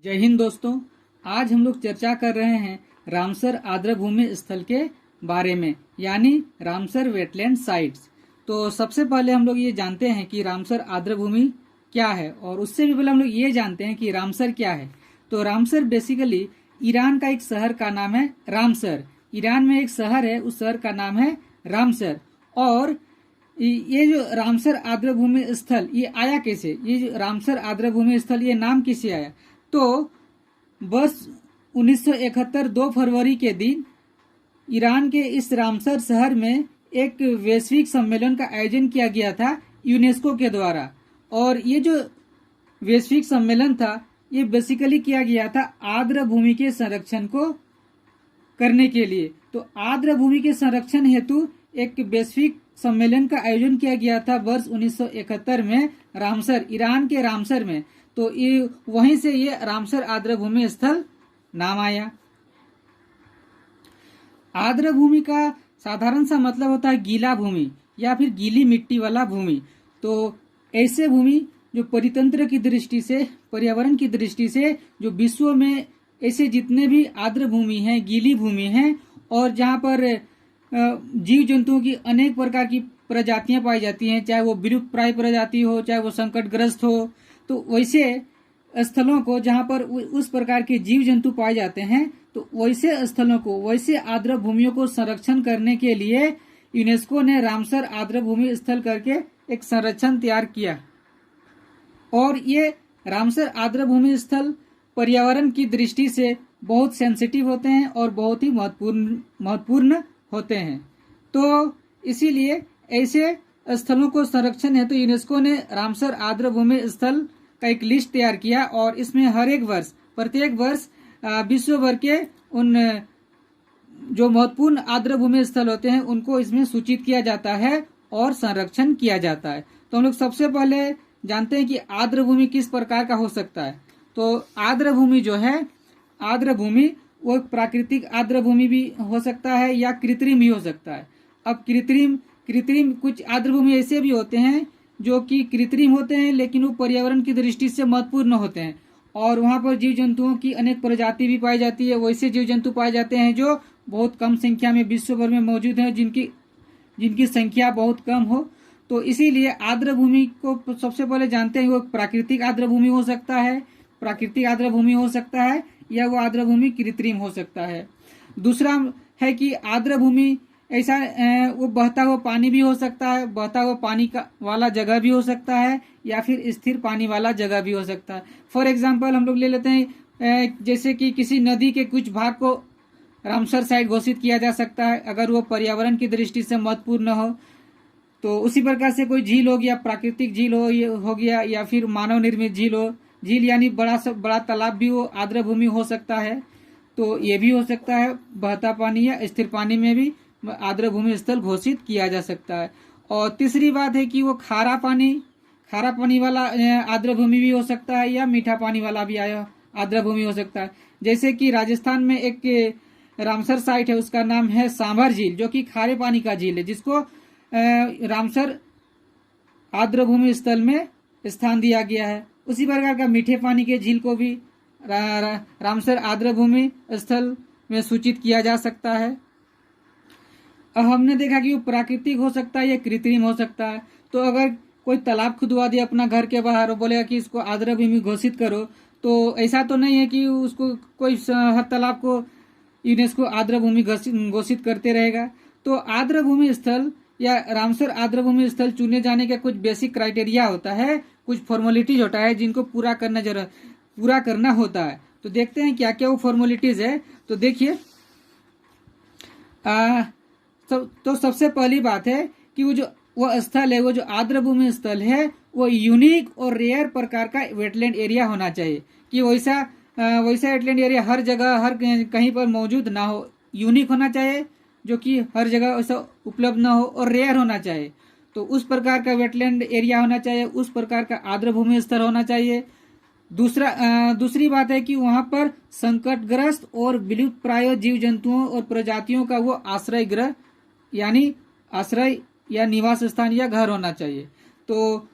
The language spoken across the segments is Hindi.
जय हिंद दोस्तों। आज हम लोग चर्चा कर रहे हैं रामसर आर्द्रभूमि स्थल के बारे में, यानी रामसर वेटलैंड साइट्स। तो सबसे पहले हम लोग ये जानते हैं कि रामसर आर्द्रभूमि क्या है, और उससे भी पहले हम लोग ये जानते हैं कि रामसर क्या है। तो रामसर बेसिकली ईरान का एक शहर का नाम है रामसर। ईरान में एक शहर है, उस शहर का नाम है रामसर। और ये जो रामसर आर्द्रभूमि स्थल ये आया कैसे, ये जो रामसर आर्द्रभूमि स्थल ये नाम किससे आया? तो वर्ष 1971 2 फरवरी के दिन ईरान के इस रामसर शहर में एक वैश्विक सम्मेलन का आयोजन किया गया था यूनेस्को के द्वारा। और ये जो वैश्विक सम्मेलन था ये बेसिकली किया गया था आर्द्र भूमि के संरक्षण को करने के लिए। तो आर्द्र भूमि के संरक्षण हेतु एक वैश्विक सम्मेलन का आयोजन किया गया था वर्ष 1971 में रामसर, ईरान के रामसर में। तो ये वहीं से ये रामसर आर्द्रभूमि स्थल नाम आया। आर्द्रभूमि का साधारण सा मतलब होता है गीला भूमि या फिर गीली मिट्टी वाला भूमि। तो ऐसे भूमि जो परितंत्र की दृष्टि से, पर्यावरण की दृष्टि से जो विश्व में ऐसे जितने भी आर्द्र भूमि हैं, गीली भूमि हैं, और जहाँ पर जीव जंतुओं की अनेक प्रकार की प्रजातियां पाई जाती हैं, चाहे वो विलुप्त प्राय प्रजाति हो, चाहे वो संकटग्रस्त हो, तो वैसे स्थलों को जहाँ पर उस प्रकार के जीव जंतु पाए जाते हैं, तो वैसे स्थलों को, वैसे आर्द्र भूमियों को संरक्षण करने के लिए यूनेस्को ने रामसर आर्द्र भूमि स्थल करके एक संरक्षण तैयार किया। और ये रामसर आर्द्र भूमि स्थल पर्यावरण की दृष्टि से बहुत सेंसिटिव होते हैं और बहुत ही महत्वपूर्ण होते हैं। तो इसीलिए ऐसे स्थलों को संरक्षण हेतु यूनेस्को ने रामसर आर्द्र भूमि स्थल का एक लिस्ट तैयार किया, और इसमें हर एक वर्ष, प्रत्येक वर्ष विश्व भर के उन जो महत्वपूर्ण आर्द्र भूमि स्थल होते हैं उनको इसमें सूचित किया जाता है और संरक्षण किया जाता है। तो हम लोग सबसे पहले जानते हैं कि आर्द्र भूमि किस प्रकार का हो सकता है। तो आर्द्र भूमि जो है, आर्द्र भूमि वो प्राकृतिक आर्द्र भूमि भी हो सकता है या कृत्रिम भी हो सकता है। अब कृत्रिम कुछ आर्द्र भूमि ऐसे भी होते हैं जो कि कृत्रिम होते हैं, लेकिन वो पर्यावरण की दृष्टि से महत्वपूर्ण होते हैं, और वहाँ पर जीव जंतुओं की अनेक प्रजाति भी पाई जाती है। वैसे जीव जंतु पाए जाते हैं जो बहुत कम संख्या में विश्व भर में मौजूद हैं, जिनकी संख्या बहुत कम हो। तो इसीलिए आर्द्र भूमि को सबसे पहले जानते हैं वो प्राकृतिक आर्द्र भूमि हो सकता है, प्राकृतिक आर्द्र भूमि हो सकता है, या वो आर्द्र भूमि कृत्रिम हो सकता है। दूसरा है कि आर्द्र भूमि ऐसा वो बहता हुआ पानी भी हो सकता है, बहता हुआ पानी का वाला जगह भी हो सकता है, या फिर स्थिर पानी वाला जगह भी हो सकता है। फॉर एग्जांपल हम लोग ले लेते हैं जैसे कि किसी नदी के कुछ भाग को रामसर साइट घोषित किया जा सकता है अगर वो पर्यावरण की दृष्टि से महत्वपूर्ण हो। तो उसी प्रकार से कोई झील हो गया, प्राकृतिक झील हो गया, या फिर मानव निर्मित झील हो, झील यानी बड़ा तालाब भी वो आर्द्र भूमि हो सकता है। तो ये भी हो सकता है, बहता पानी या स्थिर पानी में भी आर्द्र भूमि स्थल घोषित किया जा सकता है। और तीसरी बात है कि वो खारा पानी वाला आर्द्र भूमि भी हो सकता है, या मीठा पानी वाला भी आर्द्र भूमि हो सकता है। जैसे कि राजस्थान में एक रामसर साइट है, उसका नाम है सांभर झील, जो कि खारे पानी का झील है, जिसको रामसर आर्द्र भूमि स्थल में स्थान दिया गया है। उसी प्रकार का मीठे पानी के झील को भी रामसर आर्द्र भूमि स्थल में सूचित किया जा सकता है। अब हमने देखा कि वो प्राकृतिक हो सकता है या कृत्रिम हो सकता है। तो अगर कोई तालाब खुदवा दे अपना घर के बाहर और बोलेगा कि इसको आर्द्र भूमि घोषित करो, तो ऐसा तो नहीं है कि उसको कोई हर तालाब को यूनेस्को आर्द्र भूमि घोषित करते रहेगा। तो आर्द्र भूमि स्थल या रामसर आर्द्र भूमि स्थल चुने जाने का कुछ बेसिक क्राइटेरिया होता है, कुछ फॉर्मेलिटीज होता है जिनको पूरा करना होता है। तो देखते हैं क्या क्या वो फॉर्मेलिटीज है। तो देखिए, तो सबसे पहली बात है कि वो स्थल है, वो जो आर्द्र भूमि स्थल है वो यूनिक और रेयर प्रकार का वेटलैंड एरिया होना चाहिए। कि वैसा वेटलैंड एरिया हर जगह हर कहीं पर मौजूद ना हो, यूनिक होना चाहिए, जो कि हर जगह ऐसा उपलब्ध ना हो, और रेयर होना चाहिए। तो उस प्रकार का वेटलैंड एरिया होना चाहिए, उस प्रकार का आर्द्र भूमि स्थल होना चाहिए। दूसरी बात है कि वहां पर संकटग्रस्त और विलुप्त प्राय जीव जंतुओं और प्रजातियों का वो आश्रय गृह यानी आश्रय या निवास स्थान या घर होना चाहिए। तो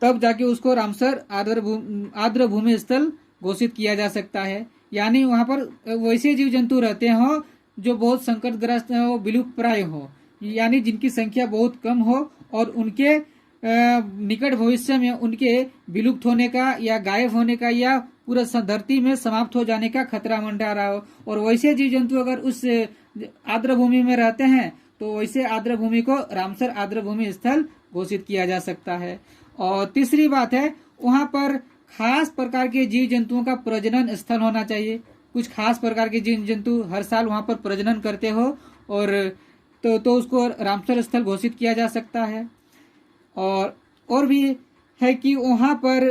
तब जाके उसको रामसर आर्द्र भूमि स्थल घोषित किया जा सकता है। यानी वहां पर वैसे जीव जंतु रहते हो जो बहुत संकटग्रस्त हो, विलुप्त प्राय हो, यानी जिनकी संख्या बहुत कम हो और उनके निकट भविष्य में उनके विलुप्त होने का या गायब होने का या पूरा धरती में समाप्त हो जाने का खतरा मंडरा रहा हो। और वैसे जीव जंतु अगर उस आर्द्र भूमि में रहते हैं तो वैसे आर्द्र भूमि को रामसर आर्द्र भूमि स्थल घोषित किया जा सकता है। और तीसरी बात है, वहां पर खास प्रकार के जीव जंतुओं का प्रजनन स्थल होना चाहिए। कुछ खास प्रकार के जीव जंतु हर साल वहां पर प्रजनन करते हो और तो उसको रामसर स्थल घोषित किया जा सकता है। और भी है कि वहां पर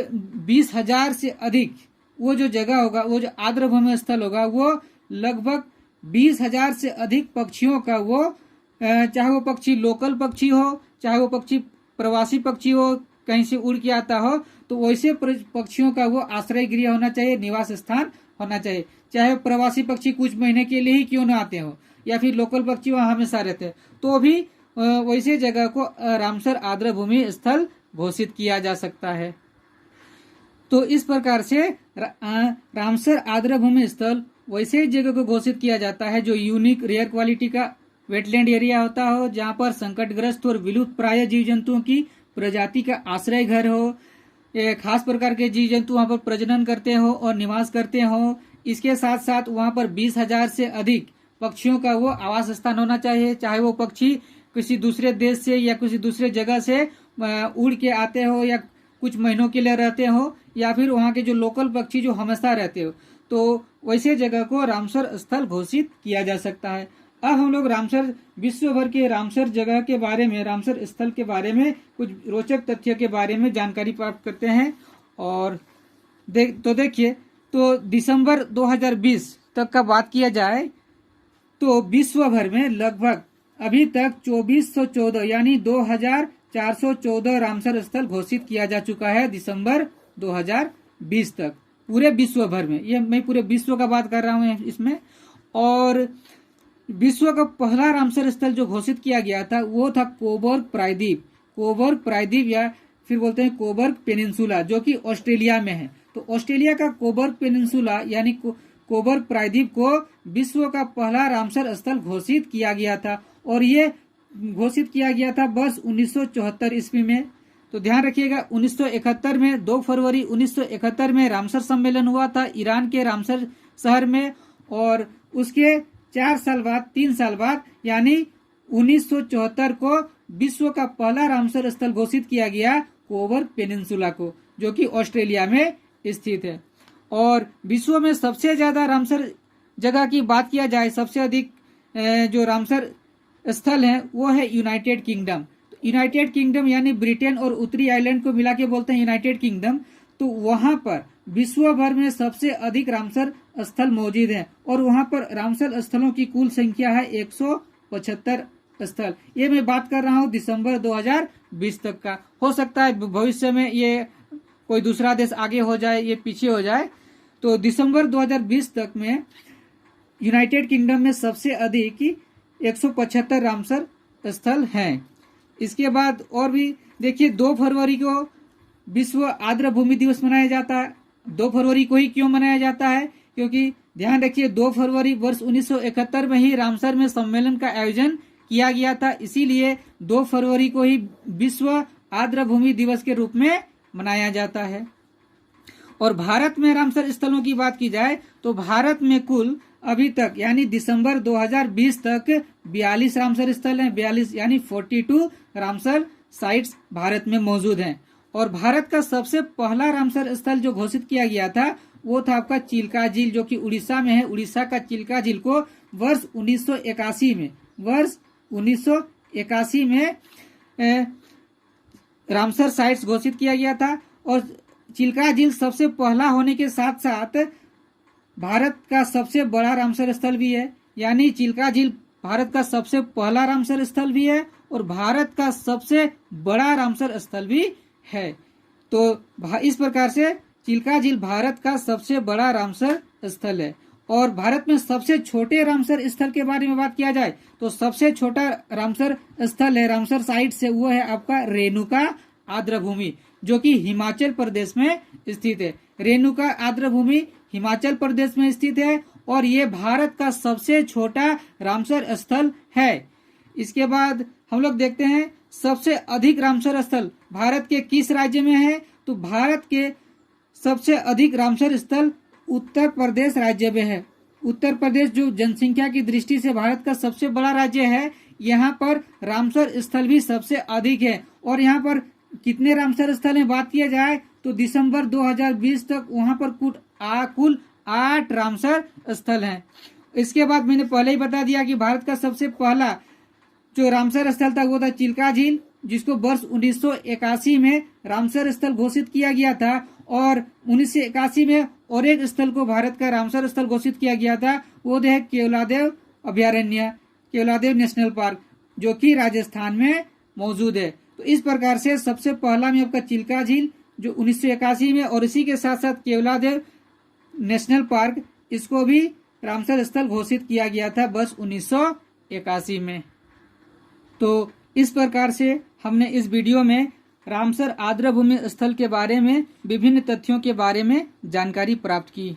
20,000 से अधिक वो जो जगह होगा, वो जो आर्द्र भूमि स्थल होगा, वो लगभग 20,000 से अधिक पक्षियों का वो चाहे वो पक्षी लोकल पक्षी हो, चाहे वो पक्षी प्रवासी पक्षी हो, कहीं से उड़ के आता हो, तो वैसे पक्षियों का वो आश्रय गृह होना चाहिए, निवास स्थान होना चाहिए। चाहे प्रवासी पक्षी कुछ महीने के लिए ही क्यों न आते हो या फिर लोकल पक्षी वहां हमेशा रहते हैं, तो भी वैसे जगह को रामसर आर्द्र भूमि स्थल घोषित किया जा सकता है। तो इस प्रकार से रामसर आर्द्र भूमि स्थल वैसे जगह को घोषित किया जाता है जो यूनिक रेयर क्वालिटी का वेटलैंड एरिया होता हो, जहां पर संकटग्रस्त और विलुप्त प्राय जीव जंतुओं की प्रजाति का आश्रय घर हो, खास प्रकार के जीव जंतु वहां पर प्रजनन करते हो और निवास करते हो। इसके साथ साथ वहां पर 20,000 से अधिक पक्षियों का वो आवास स्थान होना चाहिए, चाहे वो पक्षी किसी दूसरे देश से या किसी दूसरे जगह से उड़ के आते हो या कुछ महीनों के लिए रहते हो, या फिर वहां के जो लोकल पक्षी जो हमेशा रहते हो, तो वैसे जगह को रामसर स्थल घोषित किया जा सकता है। अब हम लोग रामसर विश्व भर के रामसर जगह के बारे में, रामसर स्थल के बारे में कुछ रोचक तथ्य के बारे में जानकारी प्राप्त करते हैं। और देखिए, तो दिसंबर 2020 तक का बात किया जाए तो विश्व भर में लगभग अभी तक 2414 यानी 2414 रामसर स्थल घोषित किया जा चुका है दिसंबर 2020 तक, पूरे विश्व भर में। ये मैं पूरे विश्व का बात कर रहा हूँ इसमें। और विश्व का पहला रामसर स्थल जो घोषित किया गया था वो था कोबर्ग प्रायद्वीप या फिर बोलते हैं कोबर्ग पेनिनसुला, जो कि ऑस्ट्रेलिया में है। तो ऑस्ट्रेलिया का कोबर्ग पेनिनसुला यानी कोबर्ग प्रायद्वीप को विश्व का पहला रामसर स्थल घोषित किया गया था, और ये घोषित किया गया था वर्ष 1974 ईस्वी में। तो ध्यान रखिएगा, 1971 में 2 फरवरी 1971 में रामसर सम्मेलन हुआ था ईरान के रामसर शहर में, और उसके 3 साल बाद यानी 1974 को विश्व का पहला रामसर स्थल घोषित किया गया कोबर्ग पेनिनसुला को, जो कि ऑस्ट्रेलिया में स्थित है। और विश्व में सबसे ज्यादा रामसर जगह की बात किया जाए, सबसे अधिक जो रामसर स्थल है वो है यूनाइटेड किंगडम। यूनाइटेड किंगडम यानी ब्रिटेन और उत्तरी आयरलैंड को मिला के बोलते हैं यूनाइटेड किंगडम। तो वहां पर विश्व भर में सबसे अधिक रामसर स्थल मौजूद है, और वहां पर रामसर स्थलों की कुल संख्या है 175 स्थल। ये मैं बात कर रहा हूँ दिसंबर 2020 तक का। हो सकता है भविष्य में ये कोई दूसरा देश आगे हो जाए, ये पीछे हो जाए। तो दिसंबर 2020 तक में यूनाइटेड किंगडम में सबसे अधिक 175 रामसर स्थल हैं। इसके बाद और भी देखिए, 2 फरवरी को विश्व आर्द्र भूमि दिवस मनाया जाता है। 2 फरवरी को ही क्यों मनाया जाता है? क्योंकि ध्यान रखिए, 2 फरवरी वर्ष 1971 में ही रामसर में सम्मेलन का आयोजन किया गया था, इसीलिए 2 फरवरी को ही विश्व आर्द्र भूमि दिवस के रूप में मनाया जाता है। और भारत में रामसर स्थलों की बात की जाए तो भारत में कुल अभी तक यानी दिसंबर 2020 तक 42 रामसर स्थल हैं। 42 यानी 42 रामसर साइट्स भारत में मौजूद हैं। और भारत का सबसे पहला रामसर स्थल जो घोषित किया गया था वो था आपका चिल्का झील, जो कि उड़ीसा में है। उड़ीसा का चिल्का झील को वर्ष 1981 में रामसर साइट्स घोषित किया गया था। और चिल्का झील सबसे पहला होने के साथ साथ भारत का सबसे बड़ा रामसर स्थल भी है। यानी चिल्का झील भारत का सबसे पहला रामसर स्थल भी है और भारत का सबसे बड़ा रामसर स्थल भी है। तो इस प्रकार से चिल्का झील भारत का सबसे बड़ा रामसर स्थल है। और भारत में सबसे छोटे रामसर स्थल के बारे में बात किया जाए तो सबसे छोटा रामसर स्थल है रामसर साइट से, वो है आपका रेणुका आर्द्र भूमि, जो कि हिमाचल प्रदेश में स्थित है। रेणुका आर्द्रभूमि हिमाचल प्रदेश में स्थित है और ये भारत का सबसे छोटा रामसर स्थल है। इसके बाद हम लोग देखते हैं सबसे अधिक रामसर स्थल भारत के किस राज्य में है। तो भारत के सबसे अधिक रामसर स्थल उत्तर प्रदेश राज्य में है। उत्तर प्रदेश जो जनसंख्या की दृष्टि से भारत का सबसे बड़ा राज्य है, यहाँ पर रामसर स्थल भी सबसे अधिक है। और यहाँ पर कितने रामसर स्थल में बात किया जाए तो दिसंबर 2020 तक वहाँ पर कुल 8 रामसर स्थल हैं। इसके बाद मैंने पहले ही बता दिया कि भारत का सबसे पहला जो रामसर स्थल था वो था चिल्का झील, जिसको वर्ष 1981 में रामसर स्थल घोषित किया गया था। और 1981 में और एक स्थल को भारत का रामसर स्थल घोषित किया गया था, वो है केवलादेव अभयारण्य, केवलादेव नेशनल पार्क, जो कि राजस्थान में मौजूद है। तो इस प्रकार से सबसे पहला में आपका चिल्का झील जो 1981 में, और इसी के साथ साथ केवलादेव नेशनल पार्क, इसको भी रामसर स्थल घोषित किया गया था वर्ष 1981 में। तो इस प्रकार से हमने इस वीडियो में रामसर आर्द्रभूमि स्थल के बारे में विभिन्न तथ्यों के बारे में जानकारी प्राप्त की।